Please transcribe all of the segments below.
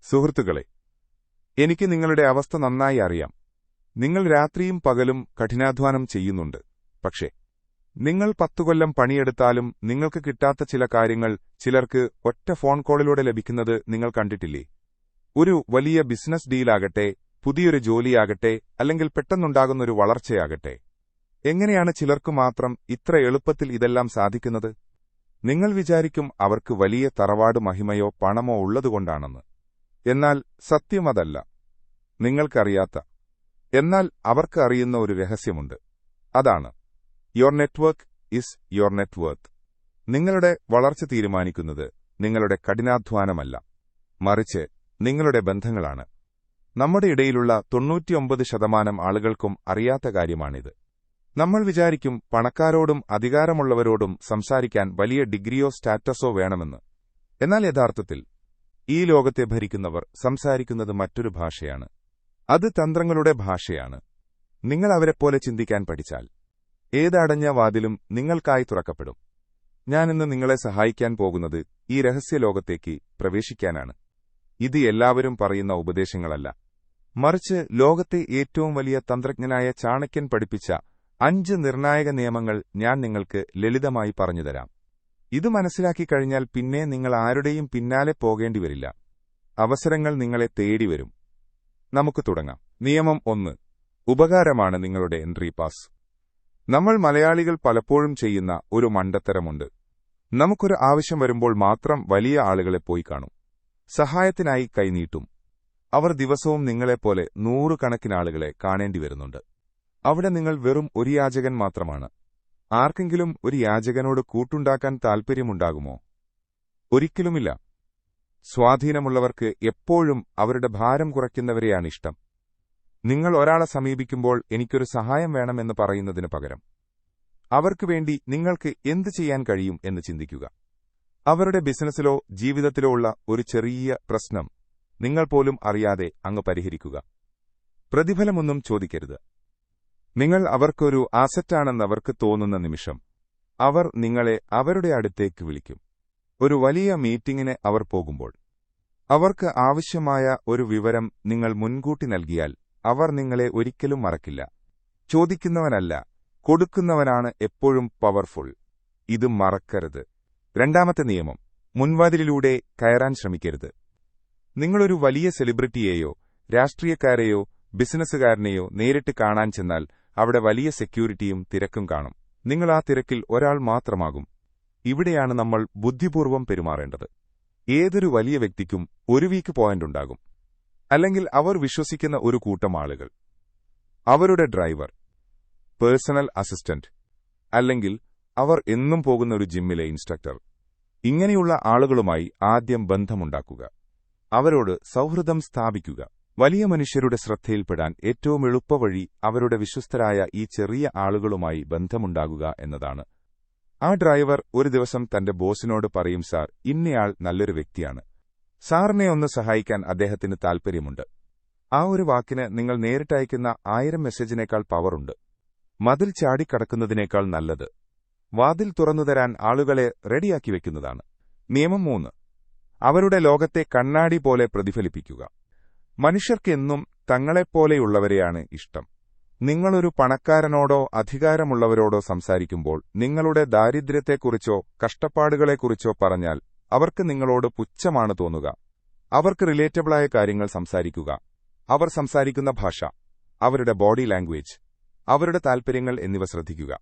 സുഹൃത്തുക്കളെ, എനിക്ക് നിങ്ങളുടെ അവസ്ഥ നന്നായി അറിയാം. നിങ്ങൾ രാത്രിയും പകലും കഠിനാധ്വാനം ചെയ്യുന്നുണ്ട്. പക്ഷേ നിങ്ങൾ 10 കൊല്ലം പണിയെടുത്താലും നിങ്ങൾക്ക് കിട്ടാത്ത ചില കാര്യങ്ങൾ ചിലർക്ക് ഒറ്റ ഫോൺ കോളിലൂടെ ലഭിക്കുന്നത് നിങ്ങൾ കണ്ടിട്ടില്ലേ? ഒരു വലിയ ബിസിനസ് ഡീലാകട്ടെ, പുതിയൊരു ജോലിയാകട്ടെ, അല്ലെങ്കിൽ പെട്ടെന്നുണ്ടാകുന്നൊരു വളർച്ചയാകട്ടെ. എങ്ങനെയാണ് ചിലർക്കു മാത്രം ഇത്ര എളുപ്പത്തിൽ ഇതെല്ലാം സാധിക്കുന്നത്? നിങ്ങൾ വിചാരിക്കും അവർക്ക് വലിയ തറവാട് മഹിമയോ പണമോ ഉള്ളതുകൊണ്ടാണെന്ന്. എന്നാൽ സത്യമതല്ല. നിങ്ങൾക്കറിയാത്ത, എന്നാൽ അവർക്ക് അറിയുന്ന ഒരു രഹസ്യമുണ്ട്. അതാണ് your network is your net worth. നിങ്ങളുടെ വളർച്ച തീരുമാനിക്കുന്നത് നിങ്ങളുടെ കഠിനാധ്വാനമല്ല, മറിച്ച് നിങ്ങളുടെ ബന്ധങ്ങളാണ്. നമ്മുടെ ഇടയിലുള്ള 99% ആളുകൾക്കും അറിയാത്ത കാര്യമാണിത്. നമ്മൾ വിചാരിക്കും പണക്കാരോടും അധികാരമുള്ളവരോടും സംസാരിക്കാൻ വലിയ ഡിഗ്രിയോ സ്റ്റാറ്റസോ വേണമെന്ന്. എന്നാൽ യഥാർത്ഥത്തിൽ ഈ ലോകത്തെ ഭരിക്കുന്നവർ സംസാരിക്കുന്നത് മറ്റൊരു ഭാഷയാണ്. അത് തന്ത്രങ്ങളുടെ ഭാഷയാണ്. നിങ്ങൾ അവരെപ്പോലെ ചിന്തിക്കാൻ പഠിച്ചാൽ ഏതടഞ്ഞ വാതിലും നിങ്ങൾക്കായി തുറക്കപ്പെടും. ഞാനിന്ന് നിങ്ങളെ സഹായിക്കാൻ പോകുന്നത് ഈ രഹസ്യലോകത്തേക്ക് പ്രവേശിക്കാനാണ്. ഇത് എല്ലാവരും പറയുന്ന ഉപദേശങ്ങളല്ല, മറിച്ച് ലോകത്തെ ഏറ്റവും വലിയ തന്ത്രജ്ഞനായ ചാണക്യൻ പഠിപ്പിച്ച 5 നിർണായക നിയമങ്ങൾ ഞാൻ നിങ്ങൾക്ക് ലളിതമായി പറഞ്ഞുതരാം. ഇത് മനസ്സിലാക്കി കഴിഞ്ഞാൽ പിന്നെ നിങ്ങൾ ആരുടെയും പിന്നാലെ പോകേണ്ടിവരില്ല. അവസരങ്ങൾ നിങ്ങളെ തേടിവരും. നമുക്ക് തുടങ്ങാം. നിയമം 1. ഉപകാരമാണ് നിങ്ങളുടെ എൻട്രി പാസ്. നമ്മൾ മലയാളികൾ പലപ്പോഴും ചെയ്യുന്ന ഒരു മണ്ടത്തരമുണ്ട്. നമുക്കൊരു ആവശ്യം വരുമ്പോൾ മാത്രം വലിയ ആളുകളെ പോയി കാണും. സഹായത്തിനായി കൈനീട്ടും. അവർ ദിവസവും നിങ്ങളെപ്പോലെ 100 കണക്കിന് ആളുകളെ കാണേണ്ടി വരുന്നുണ്ട്. അവിടെ നിങ്ങൾ വെറും ഒരു യാചകൻ മാത്രമാണ്. ആർക്കെങ്കിലും ഒരു യാചകനോട് കൂട്ടുണ്ടാക്കാൻ താൽപ്പര്യമുണ്ടാകുമോ? ഒരിക്കലുമില്ല. സ്വാധീനമുള്ളവർക്ക് എപ്പോഴും അവരുടെ ഭാരം കുറയ്ക്കുന്നവരെയാണിഷ്ടം. നിങ്ങൾ ഒരാളെ സമീപിക്കുമ്പോൾ എനിക്കൊരു സഹായം വേണമെന്ന് പറയുന്നതിനു പകരം അവർക്ക് വേണ്ടി നിങ്ങൾക്ക് എന്തു ചെയ്യാൻ കഴിയും എന്ന് ചിന്തിക്കുക. അവരുടെ ബിസിനസ്സിലോ ജീവിതത്തിലോ ഉള്ള ഒരു ചെറിയ പ്രശ്നം നിങ്ങൾ പോലും അറിയാതെ അങ്ങ് പരിഹരിക്കുക. പ്രതിഫലമൊന്നും ചോദിക്കരുത്. നിങ്ങൾ അവർക്കൊരു ആസറ്റാണെന്നവർക്ക് തോന്നുന്ന നിമിഷം അവർ നിങ്ങളെ അവരുടെ അടുത്തേക്ക് വിളിക്കും. ഒരു വലിയ മീറ്റിംഗിന് അവർ പോകുമ്പോൾ അവർക്ക് ആവശ്യമായ ഒരു വിവരം നിങ്ങൾ മുൻകൂട്ടി നൽകിയാൽ അവർ നിങ്ങളെ ഒരിക്കലും മറക്കില്ല. ചോദിക്കുന്നവനല്ല, കൊടുക്കുന്നവനാണ് എപ്പോഴും പവർഫുൾ. ഇത് മറക്കരുത്. 2ാമത്തെ നിയമം, മുൻവാതിലിലൂടെ കയറാൻ ശ്രമിക്കരുത്. നിങ്ങളൊരു വലിയ സെലിബ്രിറ്റിയെയോ രാഷ്ട്രീയക്കാരെയോ ബിസിനസ്സുകാരനെയോ നേരിട്ട് കാണാൻ ചെന്നാൽ അവിടെ വലിയ സെക്യൂരിറ്റിയും തിരക്കും കാണും. നിങ്ങൾ ആ തിരക്കിൽ ഒരാൾ മാത്രമാകും. ഇവിടെയാണ് നമ്മൾ ബുദ്ധിപൂർവ്വം പെരുമാറേണ്ടത്. ഏതൊരു വലിയ വ്യക്തിക്കും ഒരു വീക്ക് പോയിന്റ് ഉണ്ടാകും, അല്ലെങ്കിൽ അവർ വിശ്വസിക്കുന്ന ഒരു കൂട്ടം ആളുകൾ, അവരുടെ ഡ്രൈവർ, പേഴ്സണൽ അസിസ്റ്റന്റ്, അല്ലെങ്കിൽ അവർ എന്നും പോകുന്ന ഒരു ജിമ്മിലെ ഇൻസ്ട്രക്ടർ. ഇങ്ങനെയുള്ള ആളുകളുമായി ആദ്യം ബന്ധമുണ്ടാക്കുക. അവരോട് സൗഹൃദം സ്ഥാപിക്കുക. വലിയ മനുഷ്യരുടെ ശ്രദ്ധയിൽപ്പെടാൻ ഏറ്റവും എളുപ്പവഴി അവരുടെ വിശ്വസ്തരായ ഈ ചെറിയ ആളുകളുമായി ബന്ധമുണ്ടാകുക എന്നതാണ്. ആ ഡ്രൈവർ ഒരു ദിവസം തന്റെ ബോസിനോട് പറയും, സാർ, ഇന്നയാൾ നല്ലൊരു വ്യക്തിയാണ്. സാറിനെ ഒന്ന് സഹായിക്കാൻ അദ്ദേഹത്തിന് താൽപ്പര്യമുണ്ട്. ആ ഒരു വാക്കിന് നിങ്ങൾ നേരിട്ടയക്കുന്ന 1000 മെസ്സേജിനേക്കാൾ പവറുണ്ട്. മതിൽ ചാടിക്കടക്കുന്നതിനേക്കാൾ നല്ലത് വാതിൽ തുറന്നുതരാൻ ആളുകളെ റെഡിയാക്കി വെക്കുന്നതാണ്. നിയമം 3. അവരുടെ ലോകത്തെ കണ്ണാടി പോലെ പ്രതിഫലിപ്പിക്കുക. മനുഷ്യർക്ക് എന്നും തങ്ങളെപ്പോലെയുള്ളവരെയാണ് ഇഷ്ടം. നിങ്ങളൊരു പണക്കാരനോടോ അധികാരമുള്ളവരോടോ സംസാരിക്കുമ്പോൾ നിങ്ങളുടെ ദാരിദ്ര്യത്തെക്കുറിച്ചോ കഷ്ടപ്പാടുകളെക്കുറിച്ചോ പറഞ്ഞാൽ അവർക്ക് നിങ്ങളോട് പുച്ഛമാണ് തോന്നുക. അവർക്ക് റിലേറ്റബിളായ കാര്യങ്ങൾ സംസാരിക്കുക. അവർ സംസാരിക്കുന്ന ഭാഷ, അവരുടെ ബോഡി ലാംഗ്വേജ്, അവരുടെ താൽപ്പര്യങ്ങൾ എന്നിവ ശ്രദ്ധിക്കുക.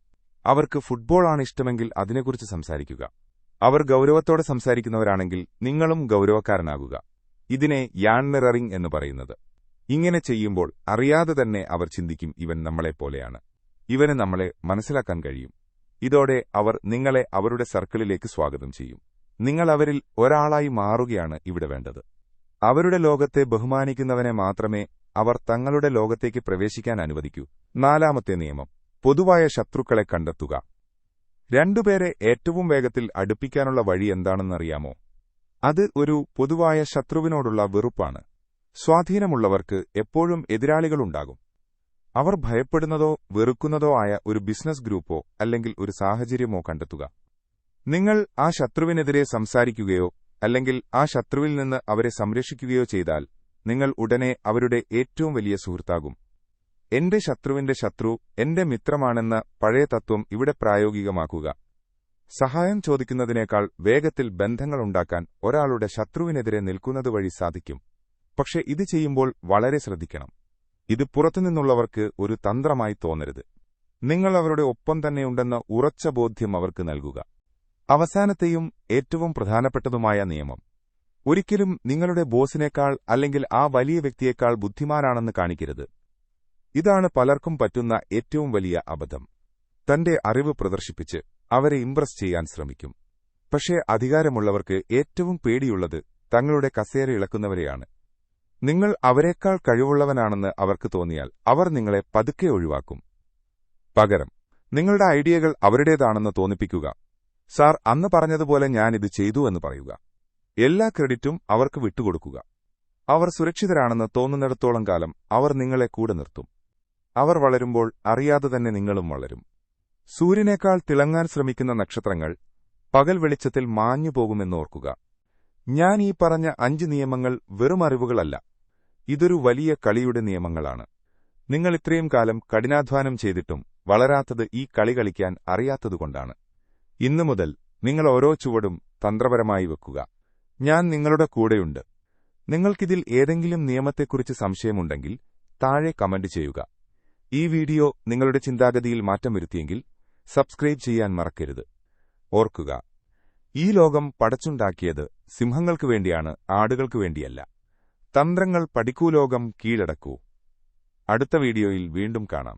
അവർക്ക് ഫുട്ബോളാണ് ഇഷ്ടമെങ്കിൽ അതിനെക്കുറിച്ച് സംസാരിക്കുക. അവർ ഗൌരവത്തോടെ സംസാരിക്കുന്നവരാണെങ്കിൽ നിങ്ങളും ഗൌരവക്കാരനാകുക. ഇതിനെ യാൺ മിററിംഗ് എന്ന് പറയുന്നത്. ഇങ്ങനെ ചെയ്യുമ്പോൾ അറിയാതെ തന്നെ അവർ ചിന്തിക്കും, ഇവൻ നമ്മളെപ്പോലെയാണ്, ഇവന് നമ്മളെ മനസ്സിലാക്കാൻ കഴിയും. ഇതോടെ അവർ നിങ്ങളെ അവരുടെ സർക്കിളിലേക്ക് സ്വാഗതം ചെയ്യും. നിങ്ങൾ അവരിൽ ഒരാളായി മാറുകയാണ് ഇവിടെ വേണ്ടത്. അവരുടെ ലോകത്തെ ബഹുമാനിക്കുന്നവനെ മാത്രമേ അവർ തങ്ങളുടെ ലോകത്തേക്ക് പ്രവേശിക്കാൻ അനുവദിക്കൂ. 4ാമത്തെ നിയമം, പൊതുവായ ശത്രുക്കളെ കണ്ടെത്തുക. 2 പേരെ ഏറ്റവും വേഗത്തിൽ അടുപ്പിക്കാനുള്ള വഴി എന്താണെന്നറിയാമോ? അത് ഒരു പൊതുവായ ശത്രുവിനോടുള്ള വെറുപ്പാണ്. സ്വാധീനമുള്ളവർക്ക് എപ്പോഴും എതിരാളികളുണ്ടാകും. അവർ ഭയപ്പെടുന്നതോ വെറുക്കുന്നതോ ആയ ഒരു ബിസിനസ് ഗ്രൂപ്പോ അല്ലെങ്കിൽ ഒരു സാഹചര്യമോ കണ്ടെത്തുക. നിങ്ങൾ ആ ശത്രുവിനെതിരെ സംസാരിക്കുകയോ അല്ലെങ്കിൽ ആ ശത്രുവിൽ നിന്ന് അവരെ സംരക്ഷിക്കുകയോ ചെയ്താൽ നിങ്ങൾ ഉടനെ അവരുടെ ഏറ്റവും വലിയ സുഹൃത്താകും. എന്റെ ശത്രുവിന്റെ ശത്രു എന്റെ മിത്രമാണെന്ന പഴയ തത്വം ഇവിടെ പ്രായോഗികമാക്കുക. സഹായം ചോദിക്കുന്നതിനേക്കാൾ വേഗത്തിൽ ബന്ധങ്ങളുണ്ടാക്കാൻ ഒരാളുടെ ശത്രുവിനെതിരെ നിൽക്കുന്നതുവഴി സാധിക്കും. പക്ഷെ ഇത് ചെയ്യുമ്പോൾ വളരെ ശ്രദ്ധിക്കണം. ഇത് പുറത്തുനിന്നുള്ളവർക്ക് ഒരു തന്ത്രമായി തോന്നരുത്. നിങ്ങൾ അവരുടെ ഒപ്പം തന്നെയുണ്ടെന്ന ഉറച്ച ബോധ്യം അവർക്ക് നൽകുക. അവസാനത്തെയും ഏറ്റവും പ്രധാനപ്പെട്ടതുമായ നിയമം: ഒരിക്കലും നിങ്ങളുടെ ബോസിനേക്കാൾ അല്ലെങ്കിൽ ആ വലിയ വ്യക്തിയേക്കാൾ ബുദ്ധിമാനാണെന്ന് കാണിക്കരുത്. ഇതാണ് പലർക്കും പറ്റുന്ന ഏറ്റവും വലിയ അബദ്ധം. തന്റെ അറിവ് പ്രദർശിപ്പിച്ച് അവരെ ഇംപ്രസ് ചെയ്യാൻ ശ്രമിക്കും. പക്ഷേ അധികാരമുള്ളവർക്ക് ഏറ്റവും പേടിയുള്ളത് തങ്ങളുടെ കസേര ഇളക്കുന്നവരെയാണ്. നിങ്ങൾ അവരെക്കാൾ കഴിവുള്ളവനാണെന്ന് അവർക്ക് തോന്നിയാൽ അവർ നിങ്ങളെ പതുക്കെ ഒഴിവാക്കും. പകരം നിങ്ങളുടെ ഐഡിയകൾ അവരുടേതാണെന്ന് തോന്നിപ്പിക്കുക. സാർ, അന്ന് പറഞ്ഞതുപോലെ ഞാനിത് ചെയ്തു എന്ന് പറയുക. എല്ലാ ക്രെഡിറ്റും അവർക്ക് വിട്ടുകൊടുക്കുക. അവർ സുരക്ഷിതരാണെന്ന് തോന്നുന്നിടത്തോളം കാലം അവർ നിങ്ങളെ കൂടെ നിർത്തും. അവർ വളരുമ്പോൾ അറിയാതെ തന്നെ നിങ്ങളും വളരും. സൂര്യനേക്കാൾ തിളങ്ങാൻ ശ്രമിക്കുന്ന നക്ഷത്രങ്ങൾ പകൽ വെളിച്ചത്തിൽ മാഞ്ഞുപോകുമെന്നോർക്കുക. ഞാൻ ഈ പറഞ്ഞ 5 നിയമങ്ങൾ വെറും അറിവുകളല്ല, ഇതൊരു വലിയ കളിയുടെ നിയമങ്ങളാണ്. നിങ്ങൾ ഇത്രയും കാലം കഠിനാധ്വാനം ചെയ്തിട്ടും വളരാത്തത് ഈ കളി കളിക്കാൻ അറിയാത്തതുകൊണ്ടാണ്. ഇന്നു മുതൽ നിങ്ങൾ ഓരോ ചുവടും തന്ത്രപരമായി വെക്കുക. ഞാൻ നിങ്ങളുടെ കൂടെയുണ്ട്. നിങ്ങൾക്കിതിൽ ഏതെങ്കിലും നിയമത്തെക്കുറിച്ച് സംശയമുണ്ടെങ്കിൽ താഴെ കമന്റ് ചെയ്യുക. ഈ വീഡിയോ നിങ്ങളുടെ ചിന്താഗതിയിൽ മാറ്റം വരുത്തിയെങ്കിൽ സബ്സ്ക്രൈബ് ചെയ്യാൻ മറക്കരുത്. ഓർക്കുക, ഈ ലോകം പടച്ചുണ്ടാക്കിയത് സിംഹങ്ങൾക്കു വേണ്ടിയാണ്, ആടുകൾക്കു വേണ്ടിയല്ല. തന്ത്രങ്ങൾ പഠിക്കൂ, ലോകം കീഴടക്കൂ. അടുത്ത വീഡിയോയിൽ വീണ്ടും കാണാം.